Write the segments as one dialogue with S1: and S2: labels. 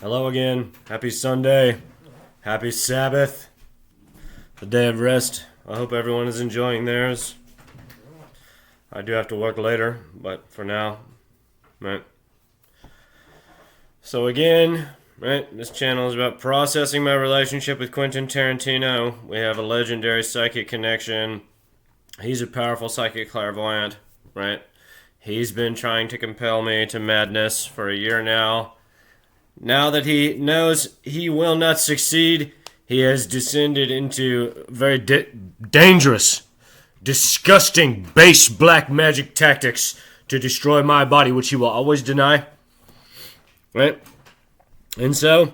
S1: Hello again. Happy Sunday. Happy Sabbath. The day of rest. I hope everyone is enjoying theirs. I do have to work later, but for now, right. So again, right, this channel is about processing my relationship with Quentin Tarantino. We have a legendary psychic connection. He's a powerful psychic clairvoyant, right? He's been trying to compel me to madness for a year now. Now that he knows he will not succeed, he has descended into very dangerous, disgusting, base black magic tactics to destroy my body, which he will always deny. Right? And so,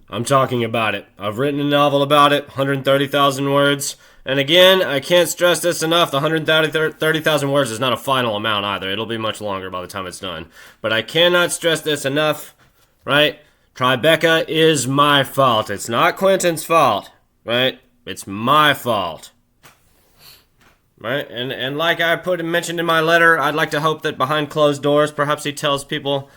S1: I'm talking about it. I've written a novel about it, 130,000 words. And again, I can't stress this enough, the 130,000 words is not a final amount either. It'll be much longer by the time it's done. But I cannot stress this enough. Right? Tribeca is my fault. It's not Quentin's fault. Right? It's my fault. Right? And like I mentioned in my letter, I'd like to hope that behind closed doors, perhaps he tells people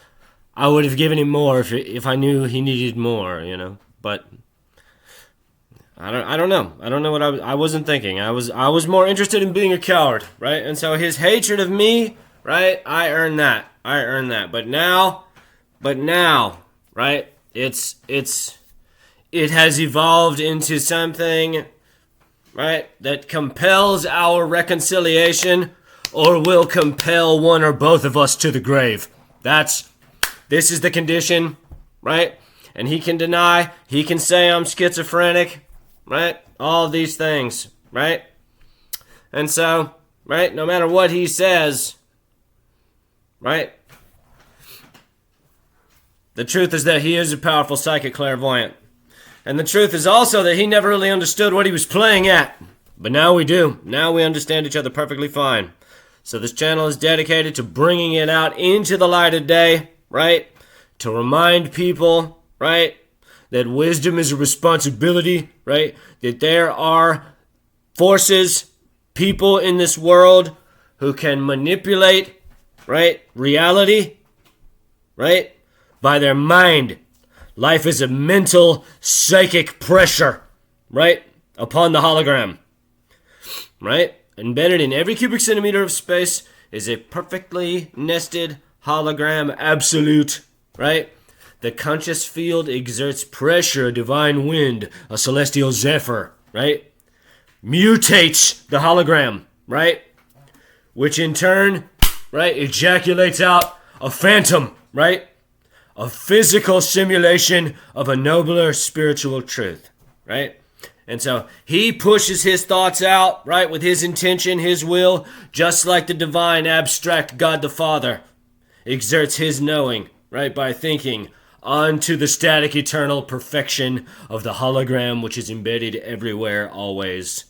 S1: I would have given him more if I knew he needed more, you know. But I don't know. I don't know what I wasn't thinking. I was more interested in being a coward, right? And so his hatred of me, right? I earned that. But now, right? It has evolved into something, right, that compels our reconciliation or will compel one or both of us to the grave. This is the condition, right? And he can deny, he can say I'm schizophrenic, right? All these things, right? And so, right, no matter what he says, right? The truth is that he is a powerful psychic clairvoyant. And the truth is also that he never really understood what he was playing at. But now we do. Now we understand each other perfectly fine. So this channel is dedicated to bringing it out into the light of day, right? To remind people, right, that wisdom is a responsibility, right? That there are forces, people in this world who can manipulate, right, reality, right, by their mind. Life is a mental, psychic pressure, right, upon the hologram, right? Embedded in every cubic centimeter of space is a perfectly nested hologram absolute, right? The conscious field exerts pressure, a divine wind, a celestial zephyr, right? Mutates the hologram, right? Which in turn, right, ejaculates out a phantom, right? A physical simulation of a nobler spiritual truth, right? And so he pushes his thoughts out, right, with his intention, his will, just like the divine abstract God the Father exerts his knowing, right, by thinking onto the static eternal perfection of the hologram, which is embedded everywhere, always.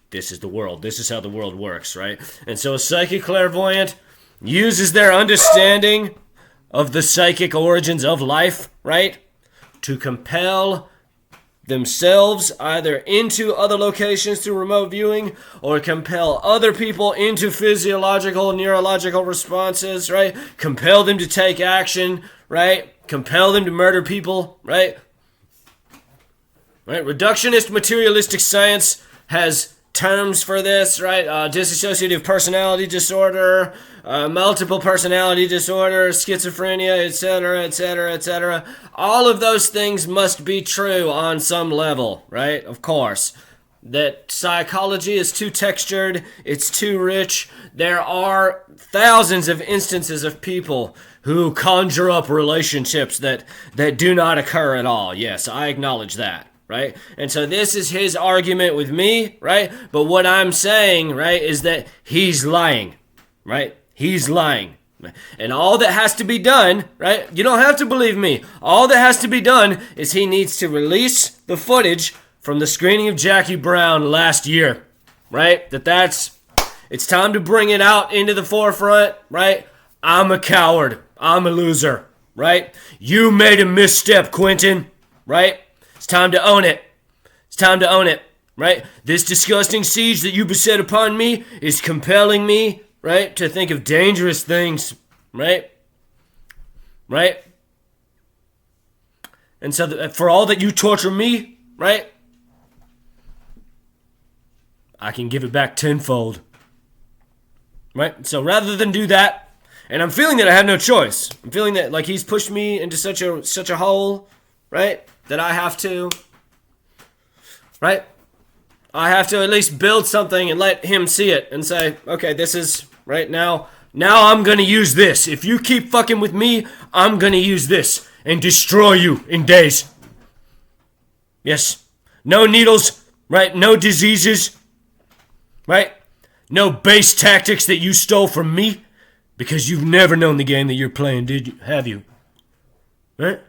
S1: This is the world. This is how the world works, right? And so a psychic clairvoyant uses their understanding of the psychic origins of life, right, to compel themselves either into other locations through remote viewing or compel other people into physiological, neurological responses, right? Compel them to take action, right? Compel them to murder people, right? Right? Reductionist materialistic science has terms for this, right? Dissociative personality disorder, multiple personality disorder, schizophrenia, etc., etc., etc. All of those things must be true on some level, right? Of course. That psychology is too textured, it's too rich. There are thousands of instances of people who conjure up relationships that do not occur at all. Yes, I acknowledge that. Right? And so this is his argument with me, right? But what I'm saying, right, is that he's lying, right? He's lying. And all that has to be done, right? You don't have to believe me. All that has to be done is he needs to release the footage from the screening of Jackie Brown last year, right? It's time to bring it out into the forefront, right? I'm a coward. I'm a loser, right? You made a misstep, Quentin, right? It's time to own it. It's time to own it, right? This disgusting siege that you beset upon me is compelling me, right, to think of dangerous things, right? Right? And so for all that you torture me, right, I can give it back tenfold. Right? So rather than do that, and I'm feeling that I have no choice. I'm feeling that like he's pushed me into such a hole, right? That I have to, right? I have to at least build something and let him see it and say, okay, this is right now. Now I'm gonna use this. If you keep fucking with me, I'm gonna use this and destroy you in days. Yes. No needles, right? No diseases, right? No base tactics that you stole from me, because you've never known the game that you're playing, did you? Have you? Right?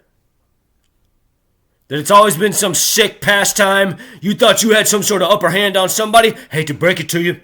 S1: That it's always been some sick pastime. You thought you had some sort of upper hand on somebody? Hate to break it to you.